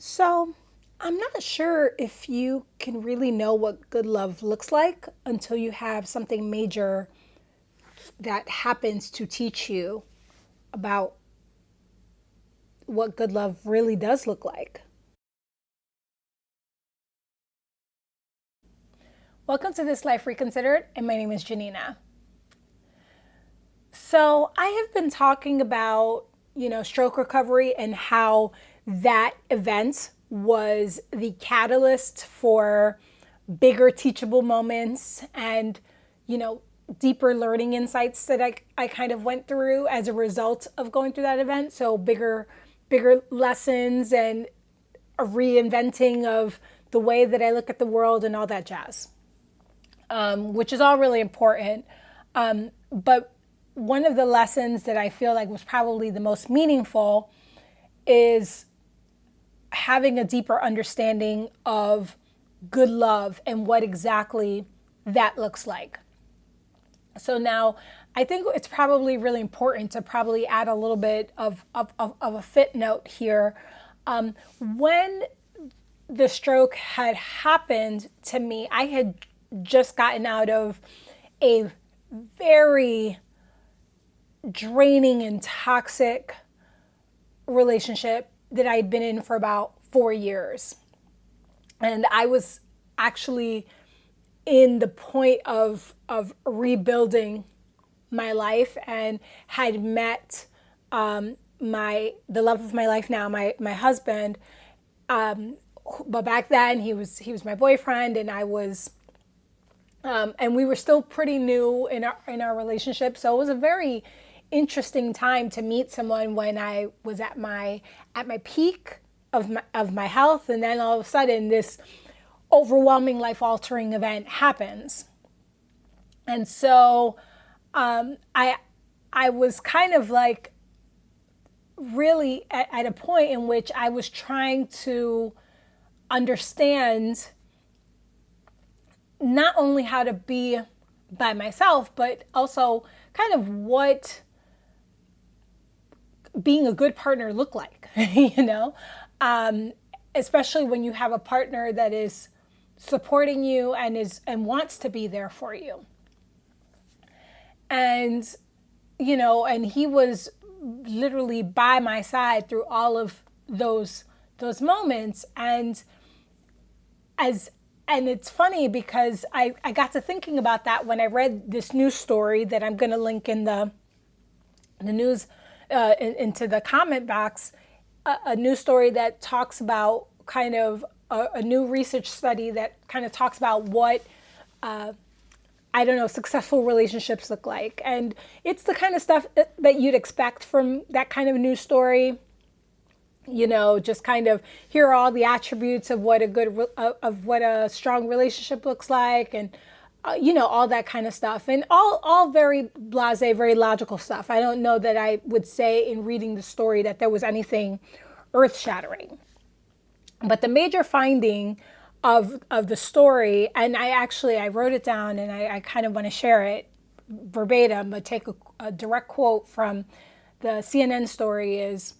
So, I'm not sure if you can really know what good love looks like until you have something major that happens to teach you about what good love really does look like. Welcome to This Life Reconsidered, and my name is Jenina. So, I have been talking about, stroke recovery and how that event was the catalyst for bigger teachable moments and, deeper learning insights that I kind of went through as a result of going through that event. So bigger lessons and a reinventing of the way that I look at the world and all that jazz, which is all really important. But one of the lessons that I feel like was probably the most meaningful is having a deeper understanding of good love and what exactly that looks like. So now I think it's probably really important to probably add a little bit of a footnote here. When the stroke had happened to me, I had just gotten out of a very draining and toxic relationship that I'd been in for about 4 years. And I was actually in the point of rebuilding my life and had met the love of my life now, my husband. But back then he was my boyfriend, and I was and we were still pretty new in our relationship. So it was a very interesting time to meet someone when I was at my peak of my health, and then all of a sudden this overwhelming life altering event happens. And so I was kind of like really at a point in which I was trying to understand not only how to be by myself, but also kind of what being a good partner looked like, especially when you have a partner that is supporting you and wants to be there for you. And, and he was literally by my side through all of those moments. And it's funny because I got to thinking about that when I read this news story that I'm going to link in the news, into the comment box, a news story that talks about kind of a new research study that kind of talks about what, successful relationships look like. And it's the kind of stuff that you'd expect from that kind of news story. Just kind of here are all the attributes of what a strong relationship looks like, and all that kind of stuff, and all very blasé, very logical stuff. I don't know that I would say in reading the story that there was anything earth-shattering. But the major finding of the story, and I wrote it down, and I kind of want to share it verbatim, but take a direct quote from the CNN story, is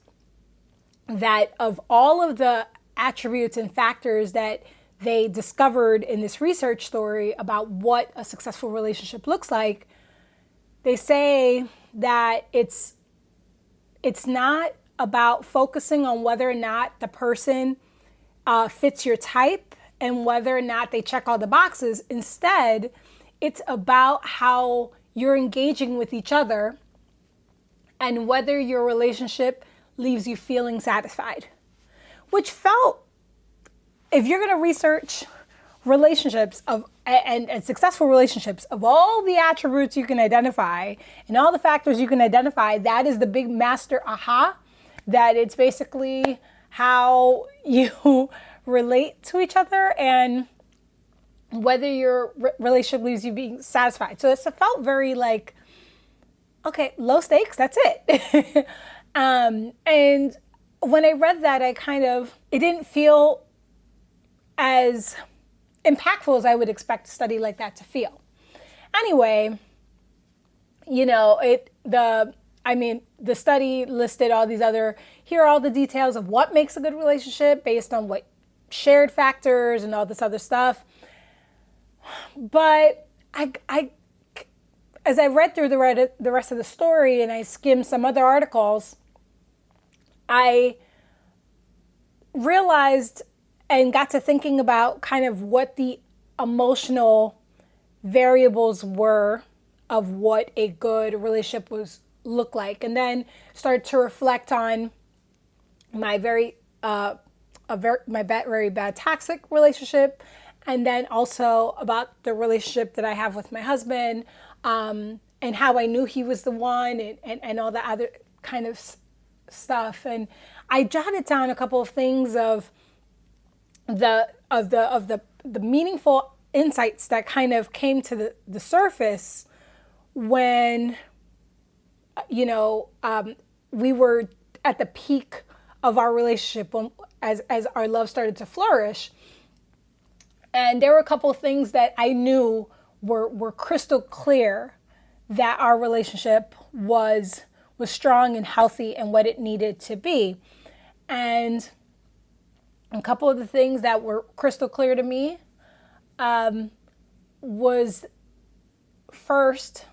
that of all of the attributes and factors that they discovered in this research story about what a successful relationship looks like, they say that it's not about focusing on whether or not the person fits your type and whether or not they check all the boxes. Instead, it's about how you're engaging with each other and whether your relationship leaves you feeling satisfied. Which felt, if you're going to research relationships and successful relationships, of all the attributes you can identify and all the factors you can identify, that is the big master aha, that it's basically how you relate to each other and whether your relationship leaves you being satisfied. So it felt very like, okay, low stakes, that's it. And when I read that, it didn't feel as impactful as I would expect a study like that to feel. Anyway, I mean, the study listed all these other, here are all the details of what makes a good relationship based on what shared factors and all this other stuff. But as I read through the rest of the story and I skimmed some other articles, I realized and got to thinking about kind of what the emotional variables were of what a good relationship was look like, and then started to reflect on my very bad toxic relationship, and then also about the relationship that I have with my husband, and how I knew he was the one, and all the other kind of stuff. And I jotted down a couple of things of the meaningful insights that kind of came to the surface when we were at the peak of our relationship, as our love started to flourish. And there were a couple of things that I knew were crystal clear that our relationship was strong and healthy and what it needed to be. And a couple of the things that were crystal clear to me was first,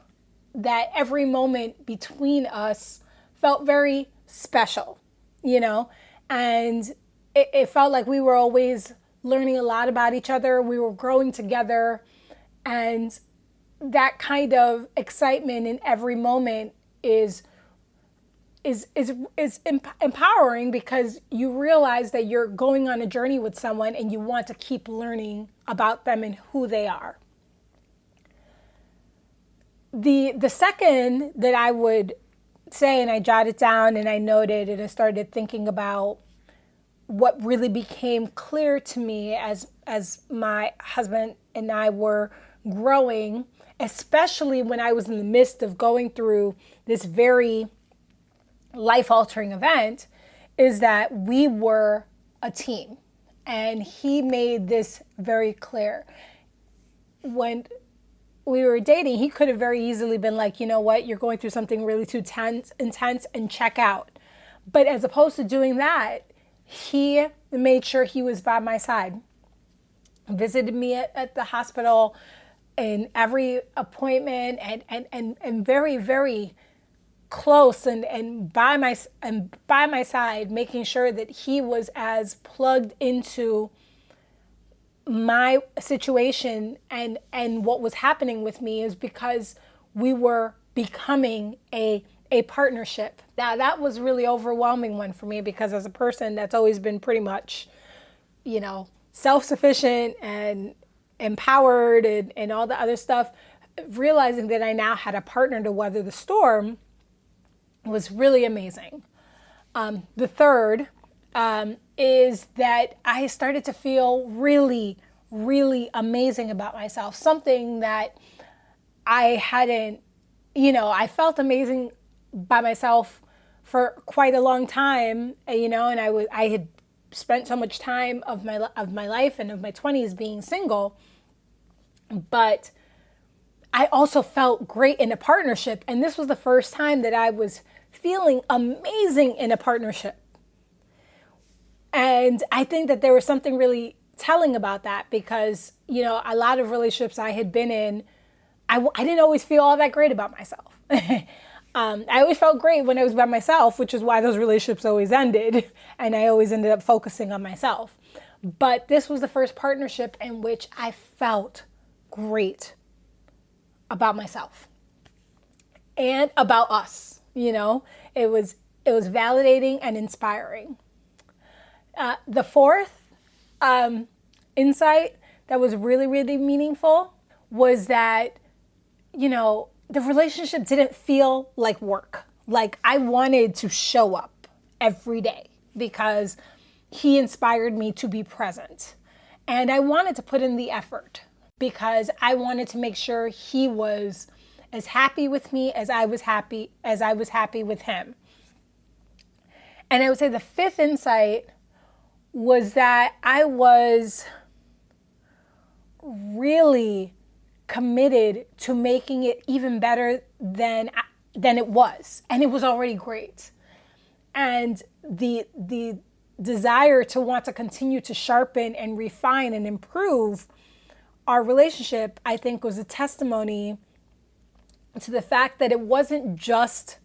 that every moment between us felt very special, and it felt like we were always learning a lot about each other. We were growing together, and that kind of excitement in every moment is empowering, because you realize that you're going on a journey with someone and you want to keep learning about them and who they are. The second that I would say, and I jotted down and I noted and I started thinking about what really became clear to me as my husband and I were growing, especially when I was in the midst of going through this very life-altering event, is that we were a team. And he made this very clear. When we were dating, he could have very easily been like, you know what, you're going through something really too intense and check out. But as opposed to doing that, he made sure he was by my side, visited me at the hospital in every appointment, and very, very close and by my side, making sure that he was as plugged into my situation and what was happening with me, is because we were becoming a partnership. Now, that was really overwhelming one for me, because as a person that's always been pretty much, self-sufficient and empowered and all the other stuff, realizing that I now had a partner to weather the storm was really amazing. The third is that I started to feel really, really amazing about myself. Something that I hadn't, I felt amazing by myself for quite a long time, and I had spent so much time of my life and of my 20s being single, but I also felt great in a partnership, and this was the first time that I was feeling amazing in a partnership. And I think that there was something really telling about that, because, a lot of relationships I had been in, I didn't always feel all that great about myself. I always felt great when I was by myself, which is why those relationships always ended, and I always ended up focusing on myself. But this was the first partnership in which I felt great about myself and about us. It was validating and inspiring. The fourth insight that was really, really meaningful was that, the relationship didn't feel like work. Like, I wanted to show up every day because he inspired me to be present. And I wanted to put in the effort because I wanted to make sure he was as happy with me as I was happy with him. And I would say the fifth insight was that I was really committed to making it even better than than it was. And it was already great. And the desire to want to continue to sharpen and refine and improve our relationship, I think, was a testimony to the fact that it wasn't just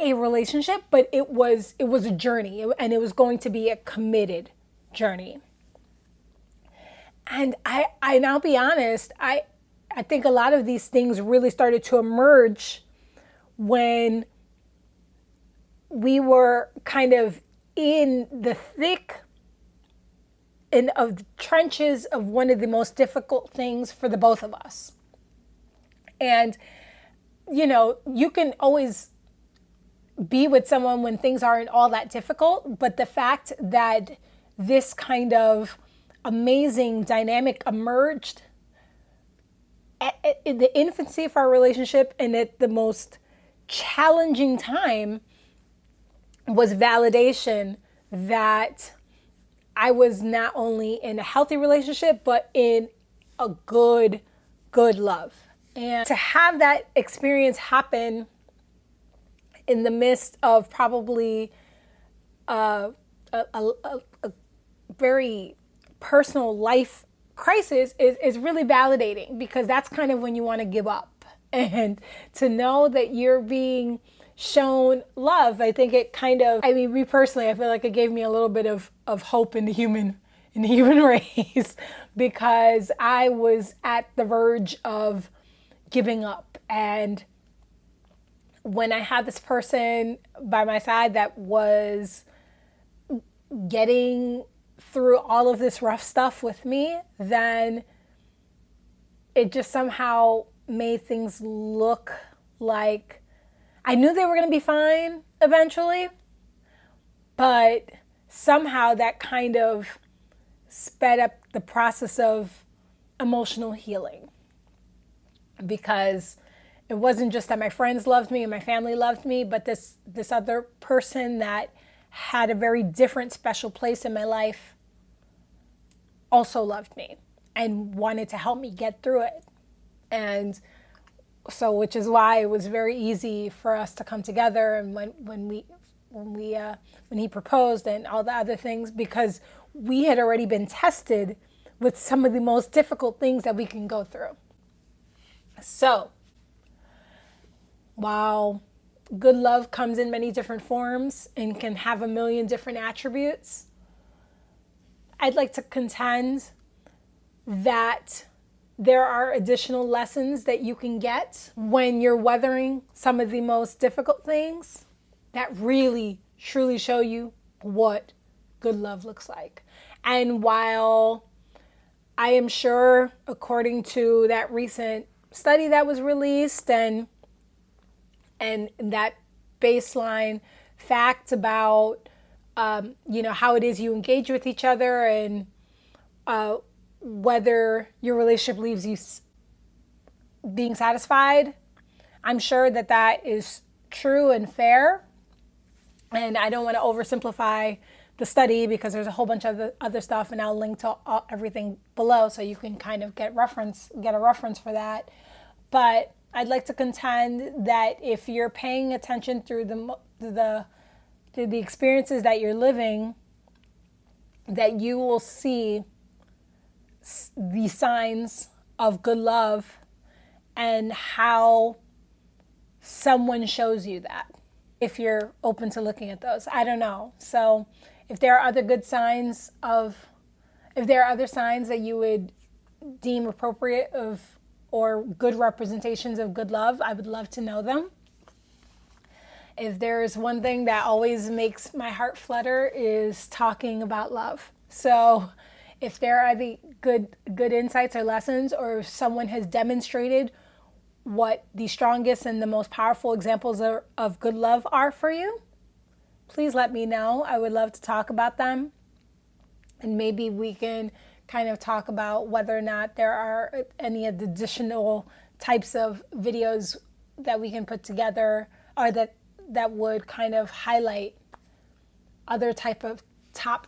a relationship, but it was a journey, and it was going to be a committed journey. And I'll be honest, I think a lot of these things really started to emerge when we were kind of in the thick and of the trenches of one of the most difficult things for the both of us. And, you can always be with someone when things aren't all that difficult, but the fact that this kind of amazing dynamic emerged in the infancy of our relationship and at the most challenging time was validation that I was not only in a healthy relationship, but in a good love. And to have that experience happen in the midst of probably a very personal life crisis is really validating, because that's kind of when you want to give up. And to know that you're being shown love, I think it kind of, me personally, I feel like it gave me a little bit of hope in the human race, because I was at the verge of giving up. And when I had this person by my side that was getting through all of this rough stuff with me, then it just somehow made things look like I knew they were going to be fine eventually, but somehow that kind of sped up the process of emotional healing, because it wasn't just that my friends loved me and my family loved me, but this other person that had a very different special place in my life also loved me and wanted to help me get through it. And so, which is why it was very easy for us to come together, and when he proposed and all the other things, because we had already been tested with some of the most difficult things that we can go through. So, while good love comes in many different forms and can have a million different attributes, I'd like to contend that there are additional lessons that you can get when you're weathering some of the most difficult things that really, truly show you what good love looks like. And while I am sure, according to that recent study that was released and that baseline fact about, how it is you engage with each other and whether your relationship leaves you being satisfied, I'm sure that is true and fair. And I don't want to oversimplify the study, because there's a whole bunch of other stuff, and I'll link to everything below so you can kind of get a reference for that. But I'd like to contend that if you're paying attention through the experiences that you're living, that you will see the signs of good love and how someone shows you that, if you're open to looking at those. I don't know. So if there are other signs that you would deem appropriate or good representations of good love, I would love to know them. If there's one thing that always makes my heart flutter, is talking about love. So if there are the good insights or lessons, or if someone has demonstrated what the strongest and the most powerful examples of good love are for you, please let me know. I would love to talk about them. And maybe we can kind of talk about whether or not there are any additional types of videos that we can put together, or that would kind of highlight other type of top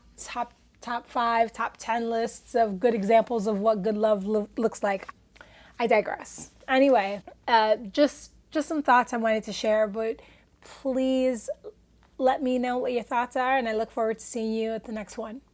5, top 10 lists of good examples of what good love looks like. I digress. Anyway, just just some thoughts I wanted to share, but please let me know what your thoughts are, and I look forward to seeing you at the next one.